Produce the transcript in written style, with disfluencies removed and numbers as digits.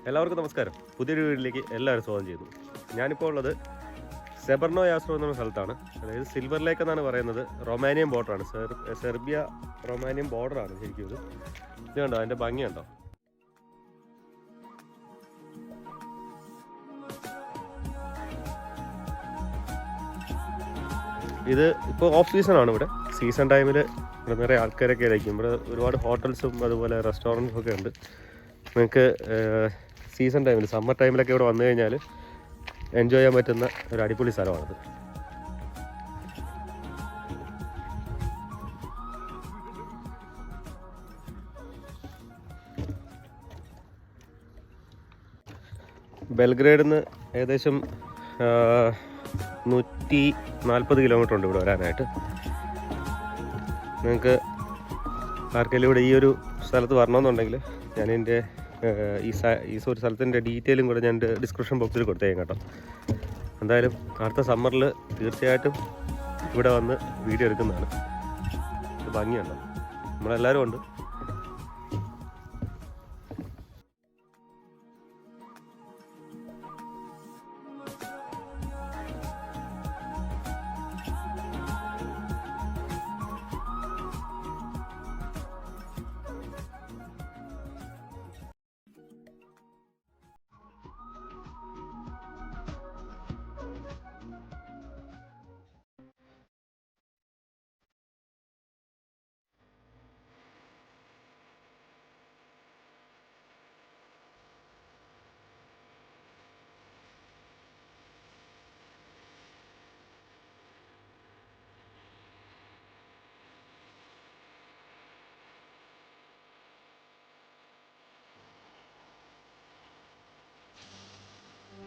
എല്ലാവർക്കും നമസ്കാരം. പുതിയൊരു വീട്ടിലേക്ക് എല്ലാവരും സ്വാഗതം ചെയ്യുന്നു. ഞാനിപ്പോൾ ഉള്ളത് സെബർനോ യാസ്ട്രോ എന്ന സ്ഥലത്താണ്. അതായത് സിൽവർ ലേക്ക് എന്നാണ് പറയുന്നത്. റൊമാനിയൻ ബോർഡറാണ്, സെർബിയ റൊമാനിയൻ ബോർഡറാണ് ശരിക്കും. ഇത് കണ്ടോ, അതിൻ്റെ ഭംഗിയുണ്ടോ? ഇത് ഇപ്പോൾ ഓഫ് സീസണാണ്. ഇവിടെ സീസൺ ടൈമിൽ ഇവിടെ നിറയെ ആൾക്കാരൊക്കെ ആയിരിക്കും. ഇവിടെ ഒരുപാട് ഹോട്ടൽസും അതുപോലെ റെസ്റ്റോറൻറ്റ്സും ഒക്കെ ഉണ്ട്. നിങ്ങൾക്ക് സീസൺ ടൈമിൽ, സമ്മർ ടൈമിലൊക്കെ ഇവിടെ വന്നു കഴിഞ്ഞാൽ എൻജോയ് ചെയ്യാൻ പറ്റുന്ന ഒരു അടിപൊളി സ്ഥലമാണിത്. ബെൽഗ്രേഡിൽ നിന്ന് ഏകദേശം 140 കിലോമീറ്റർ ഉണ്ട് ഇവിടെ വരാനായിട്ട്. നിങ്ങൾക്ക് ആർക്കെങ്കിലും ഇവിടെ ഈ ഒരു സ്ഥലത്ത് വരണമെന്നുണ്ടെങ്കിൽ ഞാൻ എൻ്റെ ഈ ഒരു സ്ഥലത്തിൻ്റെ ഡീറ്റെയിലും കൂടെ ഞാൻ ഡിസ്ക്രിപ്ഷൻ ബോക്സിൽ കൊടുത്തേക്കാം കേട്ടോ. എന്തായാലും അടുത്ത സമ്മറിൽ തീർച്ചയായിട്ടും ഇവിടെ വന്ന് വീഡിയോ എടുക്കുന്നതാണ്. ഭംഗിയുണ്ടോ? നമ്മളെല്ലാവരും ഉണ്ട്.